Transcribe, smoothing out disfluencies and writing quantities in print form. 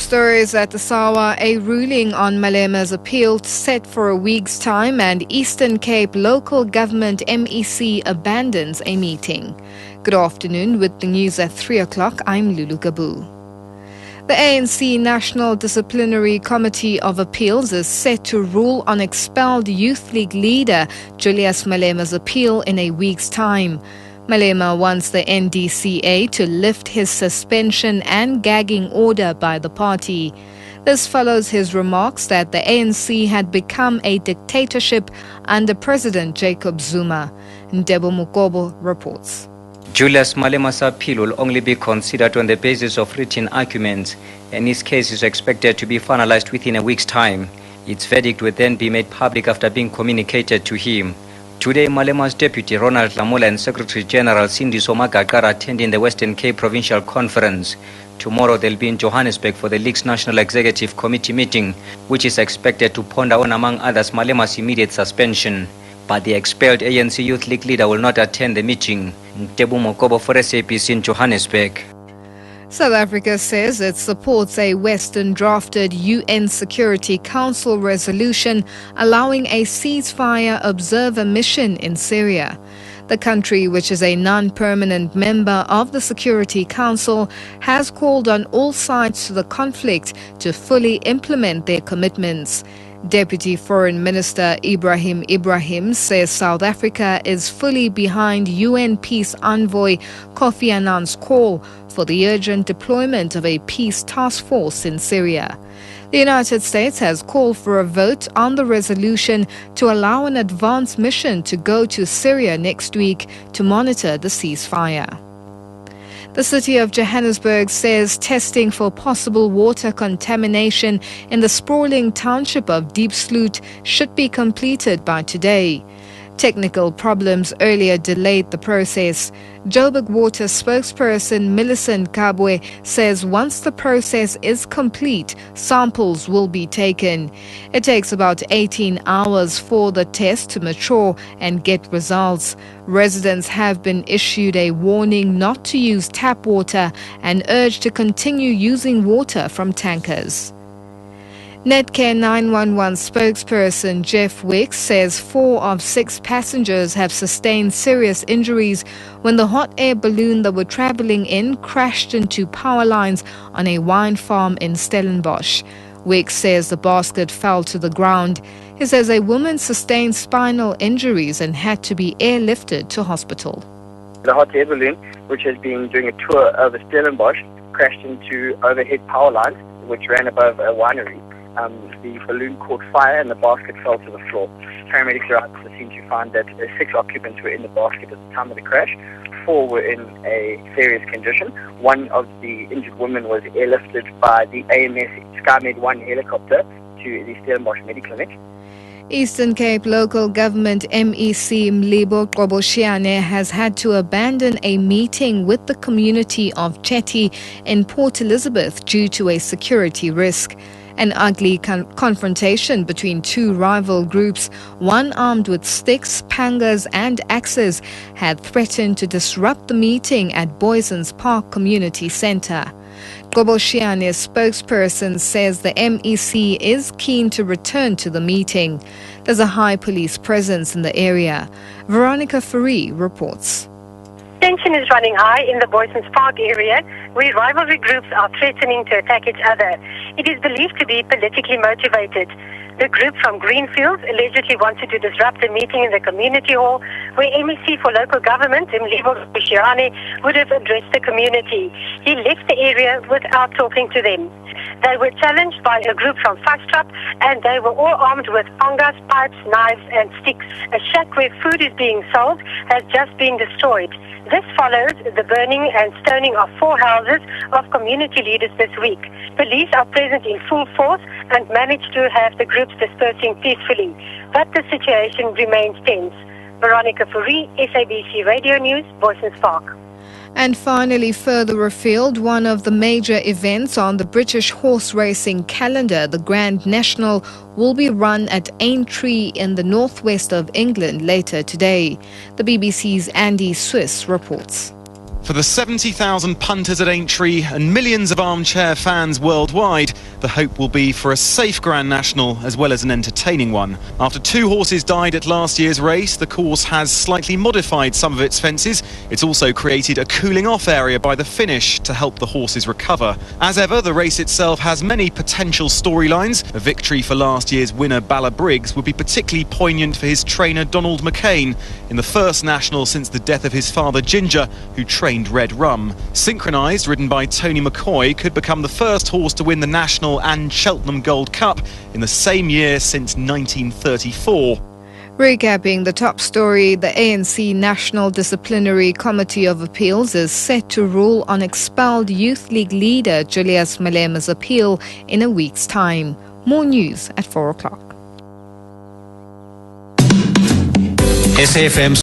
stories at the Sawa, a ruling on Malema's appeal set for a week's time, and Eastern Cape local government MEC abandons a meeting. Good afternoon. With the news at 3 o'clock, I'm Lulu Gabu. The ANC National Disciplinary Committee of Appeals is set to rule on expelled Youth League leader Julius Malema's appeal in a week's time. Malema wants the NDCA to lift his suspension and gagging order by the party. This follows his remarks that the ANC had become a dictatorship under President Jacob Zuma. Ndebo Mukobo reports. Julius Malema's appeal will only be considered on the basis of written arguments, and his case is expected to be finalized within a week's time. Its verdict will then be made public after being communicated to him. Today, Malema's deputy Ronald Lamola and Secretary General Cindy Somagakar are attending the Western Cape Provincial Conference. Tomorrow they'll be in Johannesburg for the League's National Executive Committee meeting, which is expected to ponder on, among others, Malema's immediate suspension. But the expelled ANC Youth League leader will not attend the meeting. Ntebu Mokobo for SAPC in Johannesburg. South Africa says it supports a Western-drafted UN Security Council resolution allowing a ceasefire observer mission in Syria. The country, which is a non-permanent member of the Security Council, has called on all sides to the conflict to fully implement their commitments. Deputy Foreign Minister Ibrahim says South Africa is fully behind UN Peace Envoy Kofi Annan's call for the urgent deployment of a peace task force in Syria. The United States has called for a vote on the resolution to allow an advance mission to go to Syria next week to monitor the ceasefire. The city of Johannesburg says testing for possible water contamination in the sprawling township of Deep Sloot should be completed by today. Technical problems earlier delayed the process. Joburg Water spokesperson Millicent Kabwe says once the process is complete, samples will be taken. It takes about 18 hours for the test to mature and get results. Residents have been issued a warning not to use tap water and urged to continue using water from tankers. Netcare 911 spokesperson Jeff Wicks says 4 of 6 passengers have sustained serious injuries when the hot air balloon they were traveling in crashed into power lines on a wine farm in Stellenbosch. Wicks says the basket fell to the ground. He says a woman sustained spinal injuries and had to be airlifted to hospital. The hot air balloon, which has been doing a tour over Stellenbosch, crashed into overhead power lines which ran above a winery. The balloon caught fire and the basket fell to the floor. Paramedics arrived at the scene to find that 6 occupants were in the basket at the time of the crash. 4 were in a serious condition. One of the injured women was airlifted by the AMS SkyMed 1 helicopter to the Stellenbosch Medical Clinic. Eastern Cape local government MEC Mlibo Qoboshiane has had to abandon a meeting with the community of Chetty in Port Elizabeth due to a security risk. An ugly confrontation between 2 rival groups, one armed with sticks, pangas and axes, had threatened to disrupt the meeting at Boysons Park Community Centre. Qoboshiane's spokesperson says the MEC is keen to return to the meeting. There's a high police presence in the area. Veronica Fourie reports. Tension is running high in the Boysons Park area, where rivalry groups are threatening to attack each other. It is believed to be politically motivated. The group from Greenfields allegedly wanted to disrupt a meeting in the community hall, where MEC for local government, Mlibo Qoboshiane, would have addressed the community. He left the area without talking to them. They were challenged by a group from Fastrap, and they were all armed with pangas, pipes, knives and sticks. A shack where food is being sold has just been destroyed. This follows the burning and stoning of 4 houses of community leaders this week. Police are present in full force and managed to have the groups dispersing peacefully. But the situation remains tense. Veronica Fourie, SABC Radio News, Boysons Park. And finally, further afield, one of the major events on the British horse racing calendar, the Grand National, will be run at Aintree in the northwest of England later today. The BBC's Andy Swiss reports. For the 70,000 punters at Aintree and millions of armchair fans worldwide, the hope will be for a safe Grand National as well as an entertaining one. After 2 horses died at last year's race, the course has slightly modified some of its fences. It's also created a cooling off area by the finish to help the horses recover. As ever, the race itself has many potential storylines. A victory for last year's winner Bala Briggs would be particularly poignant for his trainer Donald McCain in the first National since the death of his father Ginger, who trained Red Rum. Synchronised, ridden by Tony McCoy, could become the first horse to win the National and Cheltenham Gold Cup in the same year since 1934. Recapping the top story, the ANC National Disciplinary Committee of Appeals is set to rule on expelled Youth League leader Julius Malema's appeal in a week's time. More news at 4 o'clock. SAFM